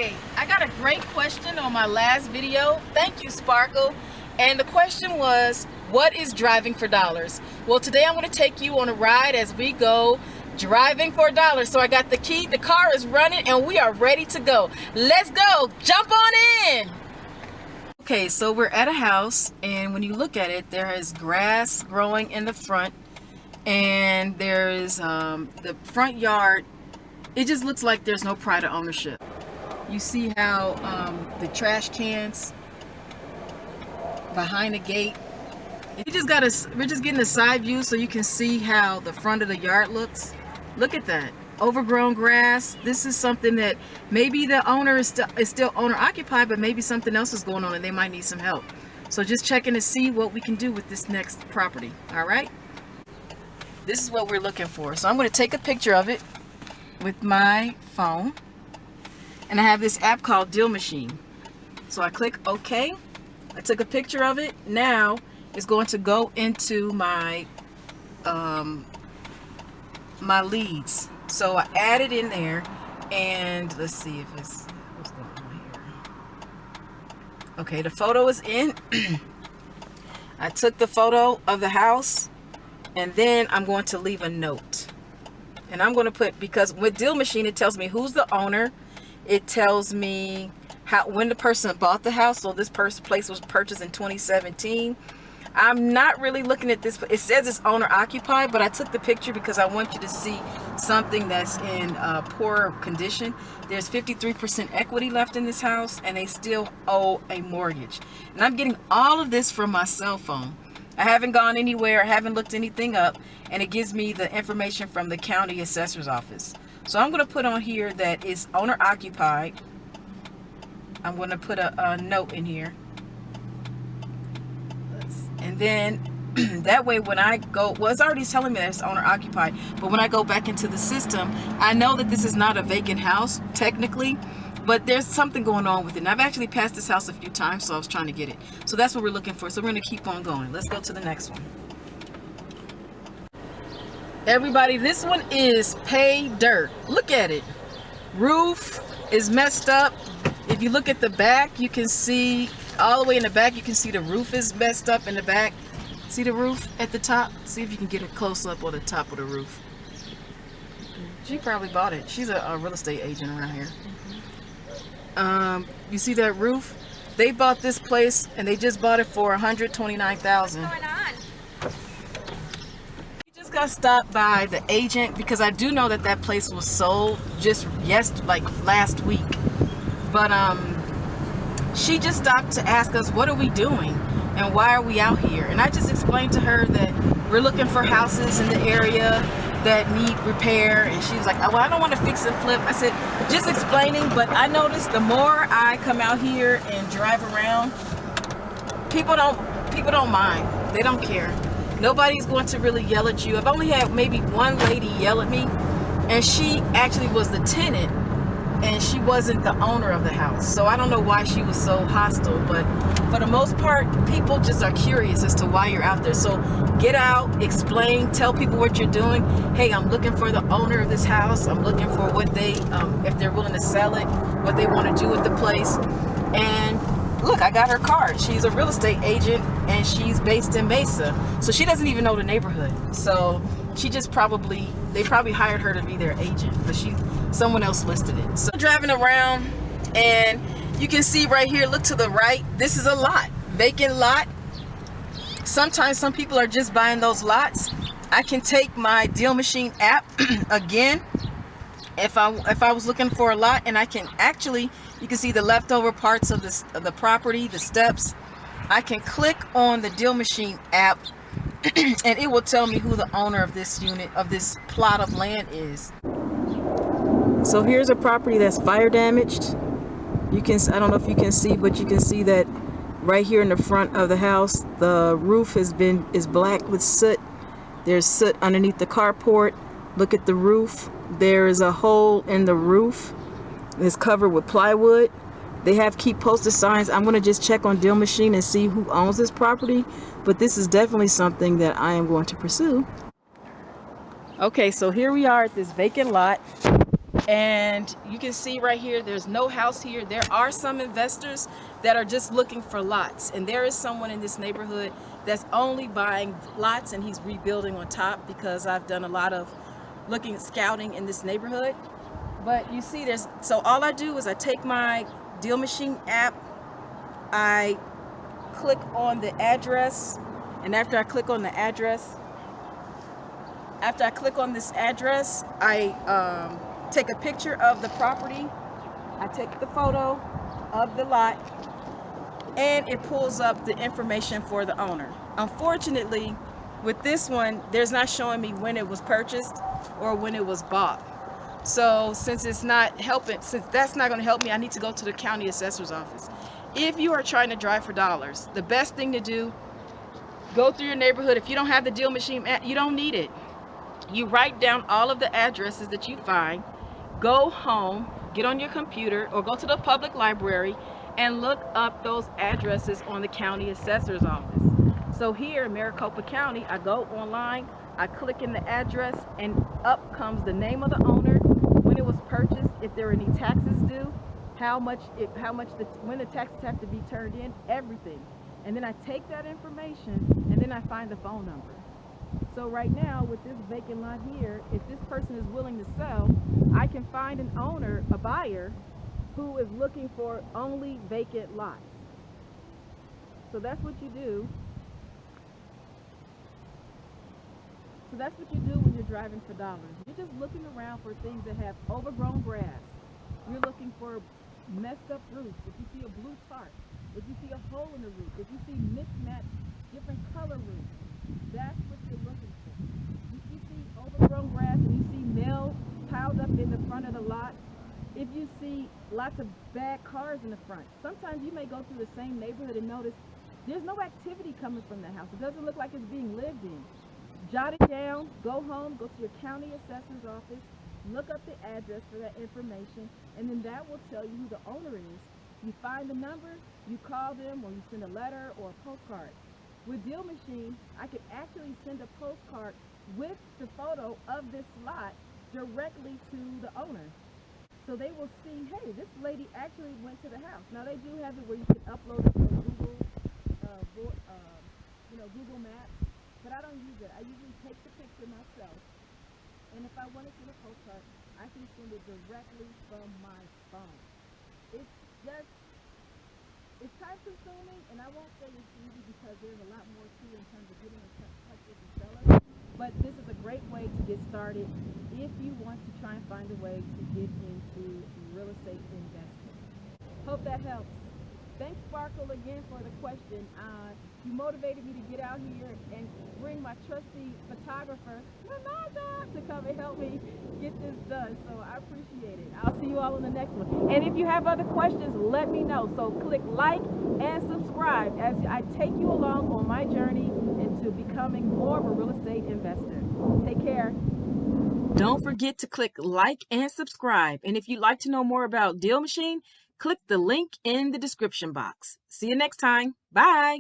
Okay, I got a great question on my last video. Thank you, Sparkle. And the question was, what is driving for dollars? Well, today I'm going to take you on a ride as we go driving for dollars. So I got the key, the car is running, and we are ready to go. Let's go, jump on in. Okay, so we're at a house, and when you look at it, there is grass growing in the front, and there is the front yard. It just looks like there's no pride of ownership. You see how the trash cans behind the gate. We're just getting a side view so you can see how the front of the yard looks. Look at that. Overgrown grass. This is something that maybe the owner is still owner occupied, but maybe something else is going on and they might need some help. So just checking to see what we can do with this next property. All right. This is what we're looking for. So I'm going to take a picture of it with my phone. And I have this app called Dealmachine. So I click OK. I took a picture of it. Now it's going to go into my my leads. So I add it in there, and let's see if it's what's going on here. Okay, the photo is in. I took the photo of the house, and then I'm going to leave a note. And I'm going to put, because with Dealmachine it tells me who's the owner. It tells me when the person bought the house. So this place was purchased in 2017. I'm not really looking at this. It says it's owner occupied, but I took the picture because I want you to see something that's in poor condition. There's 53% equity left in this house, and they still owe a mortgage. And I'm getting all of this from my cell phone. I haven't gone anywhere. I haven't looked anything up, and it gives me the information from the county assessor's office. So I'm going to put on here that it's owner occupied. I'm going to put a note in here. And then that way when I go, well, it's already telling me that it's owner occupied, but when I go back into the system, I know that this is not a vacant house technically, but there's something going on with it. And I've actually passed this house a few times, so I was trying to get it. So that's what we're looking for. So we're going to keep on going. Let's go to the next one. Everybody, this one is pay dirt. Look at it. Roof is messed up. If you look at the back, you can see all the way in the back, you can see the roof is messed up in the back. See the roof at the top? See if you can get a close up on the top of the roof. She probably bought it. She's a real estate agent around here. You see that roof? They bought this place and they just bought it for $129,000. What's going on? Got stopped by the agent because I do know that that place was sold just like last week, but she just stopped to ask us what are we doing and why are we out here. And I just explained to her that we're looking for houses in the area that need repair, and she was like, oh, well, I don't want to fix and flip. I said, just explaining. But I noticed the more I come out here and drive around, people don't mind. They don't care. Nobody's going to really yell at you. I've only had maybe one lady yell at me, and she actually was the tenant and she wasn't the owner of the house. So I don't know why she was so hostile, but for the most part, people just are curious as to why you're out there. So get out, explain, tell people what you're doing. Hey, I'm looking for the owner of this house. I'm looking for what they, if they're willing to sell it, what they want to do with the place. And look, I got her card. She's a real estate agent and she's based in Mesa. So she doesn't even know the neighborhood. So she just they probably hired her to be their agent, but someone else listed it. So driving around, and you can see right here, look to the right, this is a lot, vacant lot. Sometimes some people are just buying those lots. I can take my Dealmachine app again if I was looking for a lot, and I can actually, you can see the leftover parts of the property, the steps. I can click on the Dealmachine app and it will tell me who the owner of this unit, of this plot of land is. So here's a property that's fire damaged. You can, I don't know if you can see, but you can see that right here in the front of the house, the roof is black with soot. There's soot underneath the carport. Look at the roof. There is a hole in the roof. It's covered with plywood. They have keep posted signs. I'm going to just check on Dealmachine and see who owns this property, but this is definitely something that I am going to pursue. Okay, so here we are at this vacant lot. And you can see right here, there's no house here. There are some investors that are just looking for lots. And there is someone in this neighborhood that's only buying lots, and he's rebuilding on top, because I've done a lot of scouting in this neighborhood. But you see, so all I do is I take my Dealmachine app, I click on the address, and after I click on this address, I take a picture of the property, I take the photo of the lot, and it pulls up the information for the owner. Unfortunately, with this one, there's not showing me when it was purchased or when it was bought. So since that's not going to help me, I need to go to the county assessor's office. If you are trying to drive for dollars, the best thing to do, go through your neighborhood. If you don't have the Dealmachine app, you don't need it. You write down all of the addresses that you find, go home, get on your computer, or go to the public library and look up those addresses on the county assessor's office. So here in Maricopa County, I go online, I click in the address, and up comes the name of the owner, when it was purchased, if there are any taxes due, when the taxes have to be turned in, everything. And then I take that information and then I find the phone number. So right now, with this vacant lot here, if this person is willing to sell, I can find an owner, a buyer, who is looking for only vacant lots. So that's what you do. So that's what you do when you're driving for dollars. You're just looking around for things that have overgrown grass. You're looking for messed up roofs. If you see a blue tarp, if you see a hole in the roof, if you see mismatched different color roofs, that's what you're looking for. If you see overgrown grass and you see mail piled up in the front of the lot, if you see lots of bad cars in the front, sometimes you may go through the same neighborhood and notice there's no activity coming from the house. It doesn't look like it's being lived in. Jot it down, go home, go to your county assessor's office, look up the address for that information, and then that will tell you who the owner is. You find the number, you call them, or you send a letter or a postcard. With Dealmachine, I could actually send a postcard with the photo of this lot directly to the owner. So they will see, hey, this lady actually went to the house. Now they do have it where you can upload it to Google Maps, but I don't use it. I usually take the picture myself, and if I want to send a postcard, I can send it directly from my phone. It's time consuming, and I won't say it's easy because there's a lot more to it in terms of getting in touch with the seller, but this is a great way to get started if you want to try and find a way to get into real estate investing. Hope that helps. Thanks, Sparkle, again for the question. You motivated me to get out here and bring my trusty photographer, Nanaja, to come and help me get this done. So I appreciate it. I'll see you all in the next one. And if you have other questions, let me know. So click like and subscribe as I take you along on my journey into becoming more of a real estate investor. Take care. Don't forget to click like and subscribe. And if you'd like to know more about Dealmachine, click the link in the description box. See you next time. Bye.